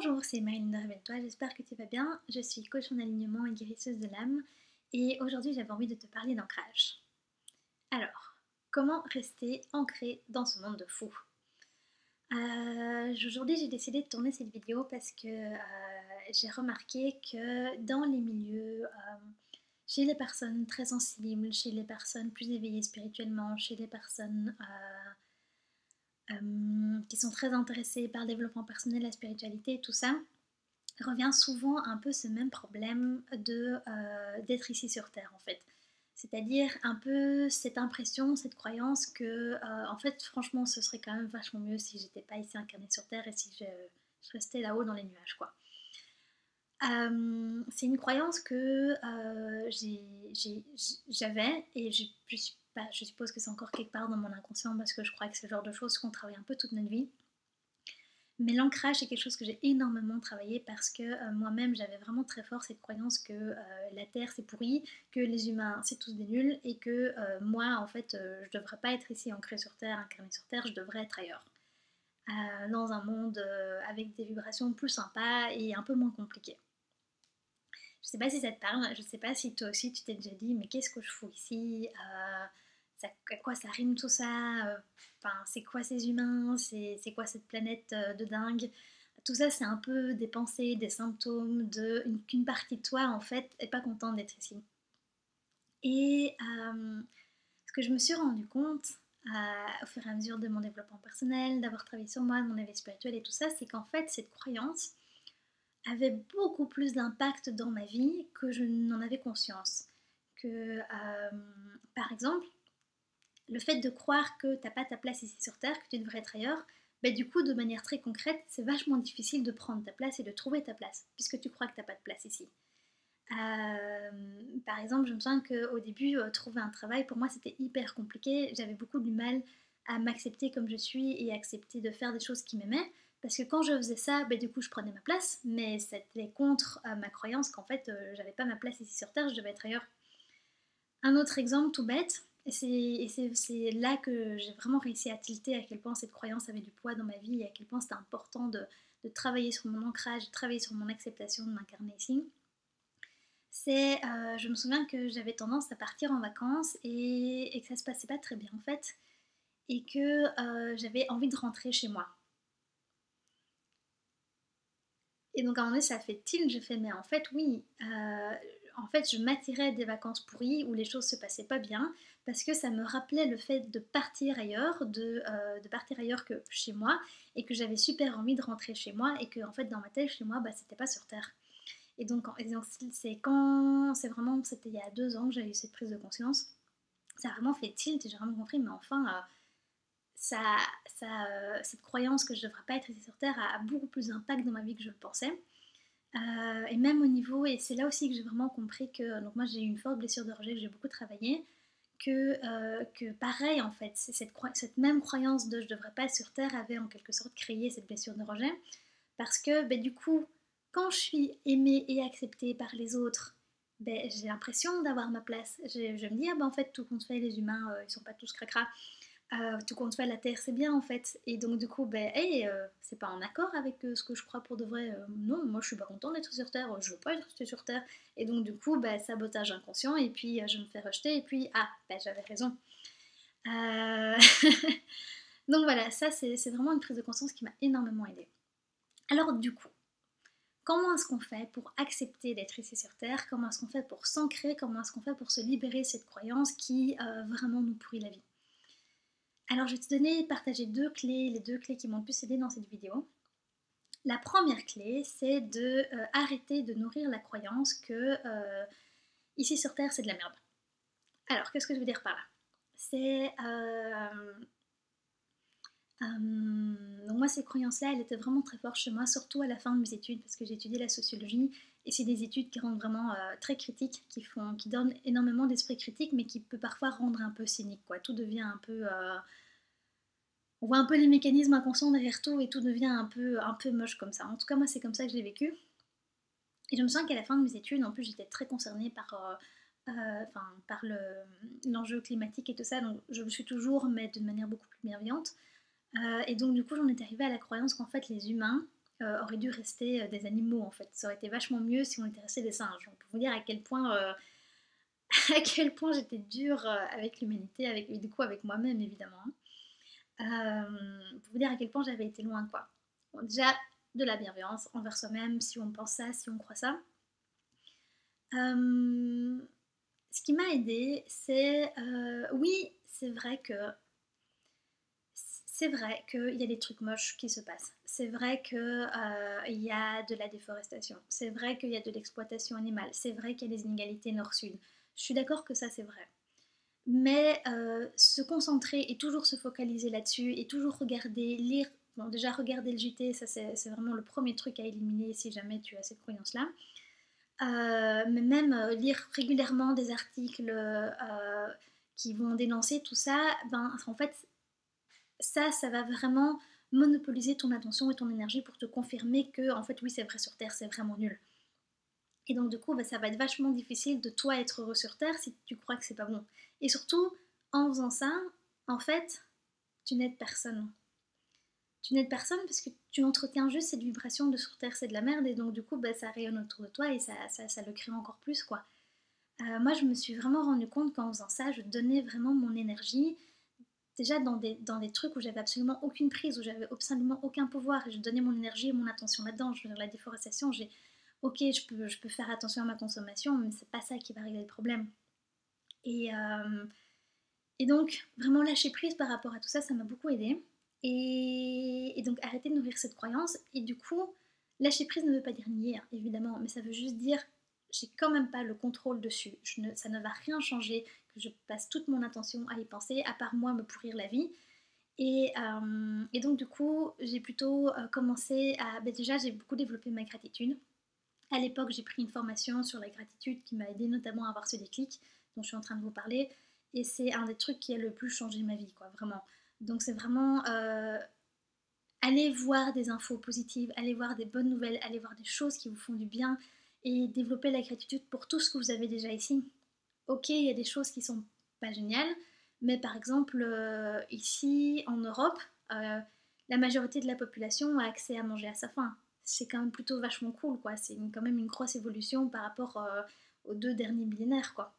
Bonjour, c'est Marilyn de Révèle-toi, j'espère que tu vas bien. Je suis coach en alignement et guérisseuse de l'âme et aujourd'hui j'avais envie de te parler d'ancrage. Alors, comment rester ancré dans ce monde de fou? Aujourd'hui j'ai décidé de tourner cette vidéo parce que j'ai remarqué que dans les milieux, chez les personnes très sensibles, chez les personnes plus éveillées spirituellement, chez les personnes qui sont très intéressées par le développement personnel, la spiritualité et tout ça, revient souvent un peu ce même problème d'être ici sur Terre en fait. C'est-à-dire un peu cette impression, cette croyance que en fait franchement ce serait quand même vachement mieux si j'étais pas ici incarnée sur Terre et si je restais là-haut dans les nuages quoi. C'est une croyance que j'avais et je suppose que c'est encore quelque part dans mon inconscient parce que je crois que c'est le genre de choses qu'on travaille un peu toute notre vie. Mais l'ancrage, c'est quelque chose que j'ai énormément travaillé parce que moi-même, j'avais vraiment très fort cette croyance que la Terre, c'est pourri, que les humains, c'est tous des nuls, et que moi, en fait, je devrais pas être ici ancrée sur Terre, incarnée sur Terre, je devrais être ailleurs. Dans un monde avec des vibrations plus sympas et un peu moins compliquées. Je sais pas si ça te parle, je sais pas si toi aussi tu t'es déjà dit, mais qu'est-ce que je fous ici à quoi ça rime tout ça Enfin, c'est quoi ces humains c'est quoi cette planète de dingue? Tout ça, c'est un peu des pensées, des symptômes qu'une partie de toi, en fait, est pas contente d'être ici. Et ce que je me suis rendu compte au fur et à mesure de mon développement personnel, d'avoir travaillé sur moi, de mon éveil spirituel et tout ça, c'est qu'en fait, cette croyance avait beaucoup plus d'impact dans ma vie que je n'en avais conscience. Que, par exemple, le fait de croire que t'as pas ta place ici sur Terre, que tu devrais être ailleurs, bah, du coup, de manière très concrète, c'est vachement difficile de prendre ta place et de trouver ta place, puisque tu crois que t'as pas de place ici. Par exemple, je me souviens qu'au début, trouver un travail, pour moi, c'était hyper compliqué. J'avais beaucoup du mal à m'accepter comme je suis et accepter de faire des choses qui m'aimaient. Parce que quand je faisais ça, bah, du coup, je prenais ma place, mais c'était contre ma croyance qu'en fait, j'avais pas ma place ici sur Terre, je devais être ailleurs. Un autre exemple tout bête, et c'est là que j'ai vraiment réussi à tilter à quel point cette croyance avait du poids dans ma vie et à quel point c'était important de travailler sur mon ancrage, de travailler sur mon acceptation de m'incarner ici. Je me souviens que j'avais tendance à partir en vacances et que ça se passait pas très bien en fait, et que j'avais envie de rentrer chez moi. Et donc à un moment donné, ça a fait tilt, j'ai fait, mais en fait, oui, en fait, je m'attirais des vacances pourries où les choses se passaient pas bien, parce que ça me rappelait le fait de partir ailleurs, de partir ailleurs que chez moi, et que j'avais super envie de rentrer chez moi, et que en fait, dans ma tête, chez moi, bah, c'était pas sur Terre. Et donc c'était il y a 2 ans que j'ai eu cette prise de conscience. Ça a vraiment fait tilt et j'ai vraiment compris, mais enfin, ça, cette croyance que je ne devrais pas être ici sur Terre a beaucoup plus d'impact dans ma vie que je le pensais. Et même au niveau, et c'est là aussi que j'ai vraiment compris que, donc moi j'ai eu une forte blessure de rejet que j'ai beaucoup travaillé, que pareil en fait, cette même croyance de je ne devrais pas être sur Terre avait en quelque sorte créé cette blessure de rejet. Parce que du coup, quand je suis aimée et acceptée par les autres, j'ai l'impression d'avoir ma place. Je me dis, ah en fait, tout compte fait, les humains, ils sont pas tous cracra. Tout compte fait, la Terre, c'est bien en fait. Et donc, du coup, hey, c'est pas en accord avec ce que je crois pour de vrai. Non, moi, je suis pas contente d'être sur Terre, je veux pas être sur Terre. Et donc, du coup, sabotage inconscient, et puis je me fais rejeter, et puis, j'avais raison. Donc voilà, ça, c'est vraiment une prise de conscience qui m'a énormément aidée. Alors, du coup, comment est-ce qu'on fait pour accepter d'être ici sur Terre? Comment est-ce qu'on fait pour s'ancrer? Comment est-ce qu'on fait pour se libérer de cette croyance qui vraiment nous pourrit la vie? Alors je vais te partager les 2 clés qui m'ont le plus aidé dans cette vidéo. La première clé, c'est de arrêter de nourrir la croyance que ici sur Terre c'est de la merde. Alors qu'est-ce que je veux dire par là? C'est donc moi ces croyances-là, elles étaient vraiment très fortes chez moi, surtout à la fin de mes études, parce que j'ai étudié la sociologie, et c'est des études qui rendent vraiment très critiques, qui donnent énormément d'esprit critique, mais qui peut parfois rendre un peu cynique, quoi. Tout devient un peu... on voit un peu les mécanismes inconscients derrière tout, et tout devient un peu moche comme ça. En tout cas, moi c'est comme ça que je l'ai vécu. Et je me sens qu'à la fin de mes études, en plus j'étais très concernée par l'enjeu climatique et tout ça, donc je le suis toujours, mais de manière beaucoup plus bienveillante. Et donc du coup j'en étais arrivée à la croyance qu'en fait les humains auraient dû rester des animaux en fait. Ça aurait été vachement mieux si on était resté des singes. Donc, pour vous dire à quel point, à quel point j'étais dure avec l'humanité, du coup avec moi-même évidemment. Pour vous dire à quel point j'avais été loin quoi. Bon, déjà de la bienveillance envers soi-même, si on pense ça, si on croit ça. Ce qui m'a aidée, c'est oui, c'est vrai qu'il y a des trucs moches qui se passent. C'est vrai qu'il y a de la déforestation. C'est vrai qu'il y a de l'exploitation animale. C'est vrai qu'il y a des inégalités nord-sud. Je suis d'accord que ça, c'est vrai. Mais se concentrer et toujours se focaliser là-dessus et toujours regarder, lire. Bon, déjà, regarder le JT, ça c'est vraiment le premier truc à éliminer si jamais tu as cette croyance-là. Mais même lire régulièrement des articles qui vont dénoncer tout ça, ben en fait, ça va vraiment monopoliser ton attention et ton énergie pour te confirmer que, en fait, oui, c'est vrai sur Terre, c'est vraiment nul. Et donc, du coup, bah, ça va être vachement difficile de toi être heureux sur Terre si tu crois que c'est pas bon. Et surtout, en faisant ça, en fait, tu n'aides personne. Tu n'aides personne parce que tu entretiens juste cette vibration de sur Terre, c'est de la merde, et donc, du coup, bah, ça rayonne autour de toi et ça le crée encore plus, quoi. Moi, je me suis vraiment rendu compte qu'en faisant ça, je donnais vraiment mon énergie déjà dans des trucs où j'avais absolument aucune prise, où j'avais absolument aucun pouvoir, et je donnais mon énergie et mon attention là-dedans. Je veux dire, la déforestation, ok, je peux faire attention à ma consommation, mais c'est pas ça qui va régler le problème. Et, euh, et donc, vraiment lâcher prise par rapport à tout ça, ça m'a beaucoup aidé. Et donc, arrêter de nourrir cette croyance. Et du coup, lâcher prise ne veut pas dire nier, hein, évidemment, mais ça veut juste dire j'ai quand même pas le contrôle dessus. Ça ne va rien changer que je passe toute mon attention à y penser, à part moi me pourrir la vie. Et donc, du coup, j'ai plutôt commencé à. Ben déjà, j'ai beaucoup développé ma gratitude. À l'époque, j'ai pris une formation sur la gratitude qui m'a aidé notamment à avoir ce déclic dont je suis en train de vous parler. Et c'est un des trucs qui a le plus changé ma vie, quoi, vraiment. Donc, c'est vraiment aller voir des infos positives, aller voir des bonnes nouvelles, aller voir des choses qui vous font du bien et développer la gratitude pour tout ce que vous avez déjà ici. Ok, il y a des choses qui sont pas géniales, mais par exemple, ici en Europe, euh, la majorité de la population a accès à manger à sa faim. C'est quand même plutôt vachement cool, quoi. C'est quand même une grosse évolution par rapport aux 2 derniers millénaires, quoi.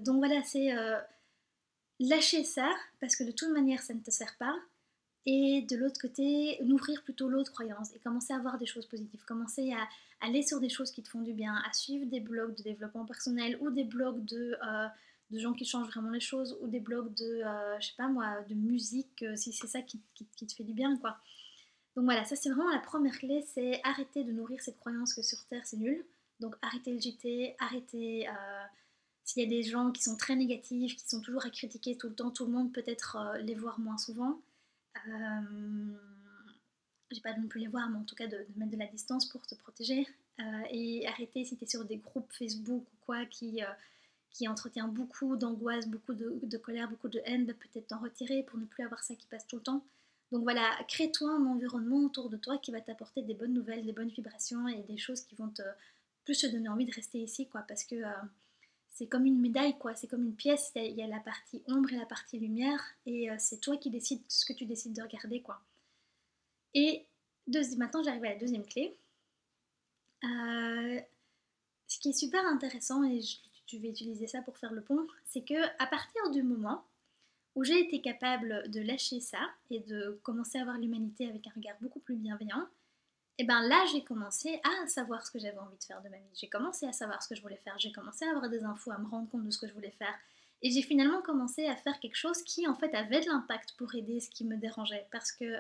Donc voilà, c'est lâcher ça, parce que de toute manière, ça ne te sert pas. Et de l'autre côté, nourrir plutôt l'autre croyance et commencer à voir des choses positives, commencer à aller sur des choses qui te font du bien, à suivre des blogs de développement personnel ou des blogs de gens qui changent vraiment les choses ou des blogs de, je sais pas moi, de musique, si c'est ça qui te fait du bien, quoi. Donc voilà, ça c'est vraiment la première clé, c'est arrêter de nourrir cette croyance que sur Terre c'est nul. Donc arrêter le JT, arrêter s'il y a des gens qui sont très négatifs, qui sont toujours à critiquer tout le temps, tout le monde peut-être les voir moins souvent. Euh, j'ai pas non plus les voir, mais en tout cas de mettre de la distance pour te protéger. Et arrêter si tu es sur des groupes Facebook ou quoi qui entretient beaucoup d'angoisse, beaucoup de colère, beaucoup de haine, bah, peut-être t'en retirer pour ne plus avoir ça qui passe tout le temps. Donc voilà, crée-toi un environnement autour de toi qui va t'apporter des bonnes nouvelles, des bonnes vibrations et des choses qui vont te plus te donner envie de rester ici, quoi, parce que c'est comme une médaille, quoi, c'est comme une pièce, il y a la partie ombre et la partie lumière, et c'est toi qui décides ce que tu décides de regarder, quoi. Et maintenant j'arrive à la deuxième clé. Euh, Ce qui est super intéressant, et je vais utiliser ça pour faire le pont, c'est que à partir du moment où j'ai été capable de lâcher ça et de commencer à voir l'humanité avec un regard beaucoup plus bienveillant, et ben là j'ai commencé à savoir ce que j'avais envie de faire de ma vie. J'ai commencé à savoir ce que je voulais faire, j'ai commencé à avoir des infos, à me rendre compte de ce que je voulais faire. Et j'ai finalement commencé à faire quelque chose qui en fait avait de l'impact pour aider ce qui me dérangeait. Parce que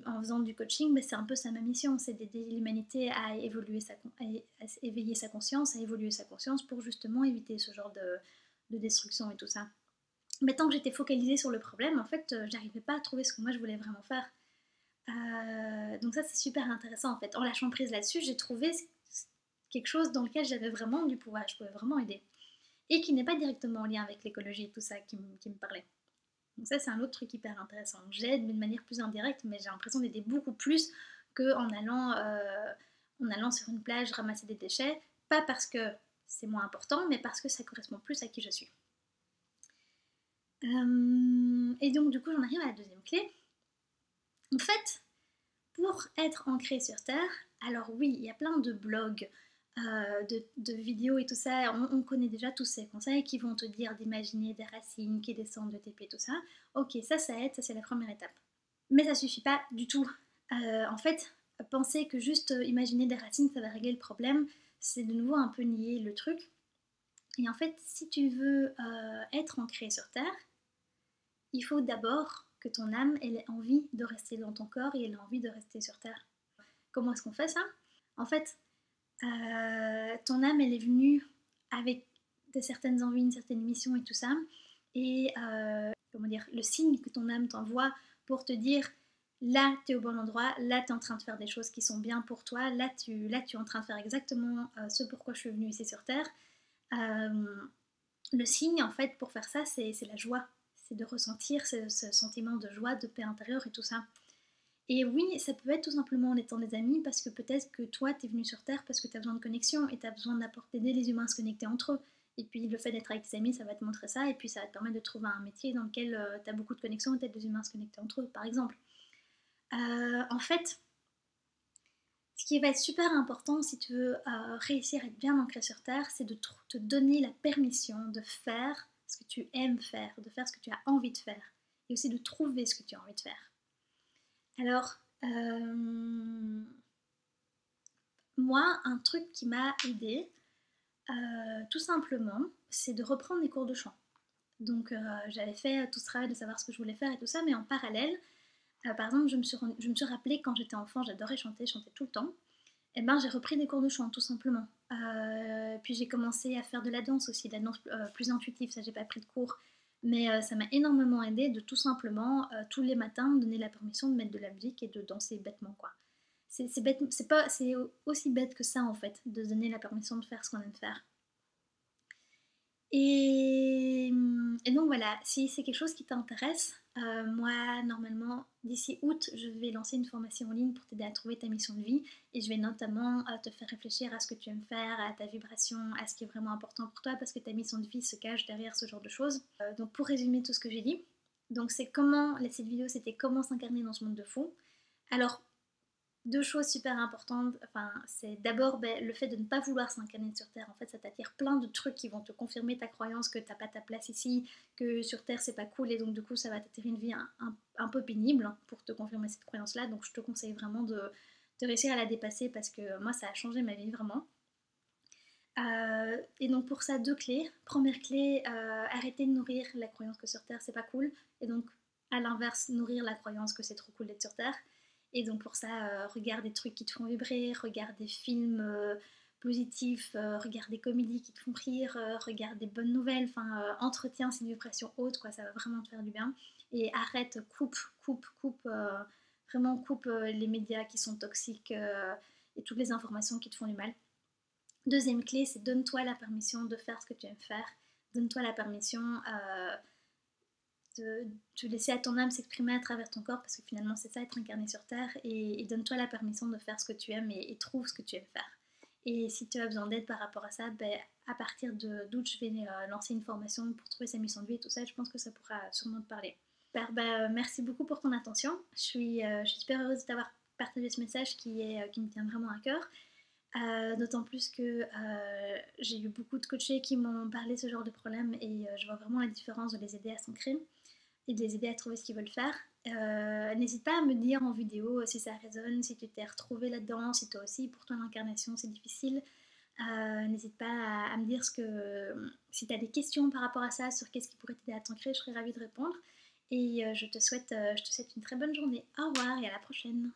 en faisant du coaching, mais c'est un peu ça ma mission, c'est d'aider l'humanité à évoluer à éveiller sa conscience, à évoluer sa conscience pour justement éviter ce genre de destruction et tout ça. Mais tant que j'étais focalisée sur le problème, en fait, j'arrivais pas à trouver ce que moi je voulais vraiment faire. Donc ça c'est super intéressant en fait. En lâchant prise là-dessus, j'ai trouvé quelque chose dans lequel j'avais vraiment du pouvoir, je pouvais vraiment aider. Et qui n'est pas directement en lien avec l'écologie et tout ça qui me parlait. Donc ça c'est un autre truc hyper intéressant. J'aide d'une manière plus indirecte, mais j'ai l'impression d'aider beaucoup plus qu'en en allant sur une plage ramasser des déchets. Pas parce que c'est moins important, mais parce que ça correspond plus à qui je suis. Et donc du coup j'en arrive à la deuxième clé. En fait, pour être ancré sur Terre, alors oui, il y a plein de blogs, de vidéos et tout ça, on connaît déjà tous ces conseils qui vont te dire d'imaginer des racines qui descendent de tes pieds, tout ça. Ok, ça aide, ça c'est la première étape. Mais ça suffit pas du tout. En fait, penser que juste imaginer des racines, ça va régler le problème, c'est de nouveau un peu nier le truc. Et en fait, si tu veux être ancré sur Terre, il faut d'abord que ton âme elle ait envie de rester dans ton corps et elle a envie de rester sur Terre. Comment est-ce qu'on fait ça? En fait, ton âme elle est venue avec de certaines envies, une certaine mission et tout ça. Et comment dire, le signe que ton âme t'envoie pour te dire là tu es au bon endroit, là tu es en train de faire des choses qui sont bien pour toi, là tu es en train de faire exactement ce pourquoi je suis venue ici sur Terre. Le signe en fait pour faire ça c'est la joie, c'est de ressentir ce sentiment de joie, de paix intérieure et tout ça. Et oui, ça peut être tout simplement en étant des amis parce que peut-être que toi t'es venu sur Terre parce que t'as besoin de connexion et t'as besoin d'aider les humains à se connecter entre eux. Et puis le fait d'être avec tes amis, ça va te montrer ça et puis ça va te permettre de trouver un métier dans lequel t'as beaucoup de connexion et t'aides les humains à se connecter entre eux, par exemple. En fait, ce qui va être super important si tu veux réussir à être bien ancré sur Terre, c'est de te donner la permission de faire ce que tu aimes faire, de faire ce que tu as envie de faire, et aussi de trouver ce que tu as envie de faire. Alors, moi, un truc qui m'a aidé, tout simplement, c'est de reprendre des cours de chant. Donc, j'avais fait tout ce travail de savoir ce que je voulais faire et tout ça, mais en parallèle, par exemple, je me suis rappelé quand j'étais enfant, j'adorais chanter, je chantais tout le temps. Et ben, j'ai repris des cours de chant, tout simplement. Puis j'ai commencé à faire de la danse aussi, de la danse plus intuitive, ça j'ai pas pris de cours. Mais ça m'a énormément aidé de tout simplement, tous les matins, me donner la permission de mettre de la musique et de danser bêtement, quoi. C'est bête, c'est aussi bête que ça, en fait, de se donner la permission de faire ce qu'on aime faire. Et donc voilà, si c'est quelque chose qui t'intéresse, moi normalement d'ici août je vais lancer une formation en ligne pour t'aider à trouver ta mission de vie et je vais notamment te faire réfléchir à ce que tu aimes faire, à ta vibration, à ce qui est vraiment important pour toi parce que ta mission de vie se cache derrière ce genre de choses. Donc pour résumer tout ce que j'ai dit, donc c'est comment, cette vidéo c'était comment s'incarner dans ce monde de fou. Alors deux choses super importantes, enfin, c'est d'abord le fait de ne pas vouloir s'incarner sur Terre. En fait, ça t'attire plein de trucs qui vont te confirmer ta croyance que t'as pas ta place ici, que sur Terre c'est pas cool et donc du coup ça va t'attirer une vie un peu pénible pour te confirmer cette croyance-là. Donc je te conseille vraiment de réussir à la dépasser parce que moi ça a changé ma vie vraiment. Et donc pour ça, deux clés. Première clé, arrêter de nourrir la croyance que sur Terre c'est pas cool et donc à l'inverse nourrir la croyance que c'est trop cool d'être sur Terre. Et donc pour ça, regarde des trucs qui te font vibrer, regarde des films positifs, regarde des comédies qui te font rire, regarde des bonnes nouvelles, enfin entretiens cette vibration haute, quoi, ça va vraiment te faire du bien. Et arrête, vraiment coupe les médias qui sont toxiques et toutes les informations qui te font du mal. Deuxième clé, c'est donne-toi la permission de faire ce que tu aimes faire, donne-toi la permission de laisser à ton âme s'exprimer à travers ton corps parce que finalement c'est ça être incarné sur Terre et donne-toi la permission de faire ce que tu aimes et trouve ce que tu aimes faire. Et si tu as besoin d'aide par rapport à ça, à partir d'août je vais lancer une formation pour trouver sa mission de vie et tout ça, je pense que ça pourra sûrement te parler. Super, merci beaucoup pour ton attention, je suis super heureuse de t'avoir partagé ce message qui me tient vraiment à cœur. D'autant plus que j'ai eu beaucoup de coachés qui m'ont parlé de ce genre de problème et je vois vraiment la différence de les aider à s'ancrer et de les aider à trouver ce qu'ils veulent faire. N'hésite pas à me dire en vidéo si ça résonne, si tu t'es retrouvé là-dedans, si toi aussi pour ton incarnation c'est difficile. N'hésite pas à me dire si tu as des questions par rapport à ça, sur qu'est-ce qui pourrait t'aider à t'ancrer, je serais ravie de répondre. Et je te souhaite une très bonne journée. Au revoir et à la prochaine.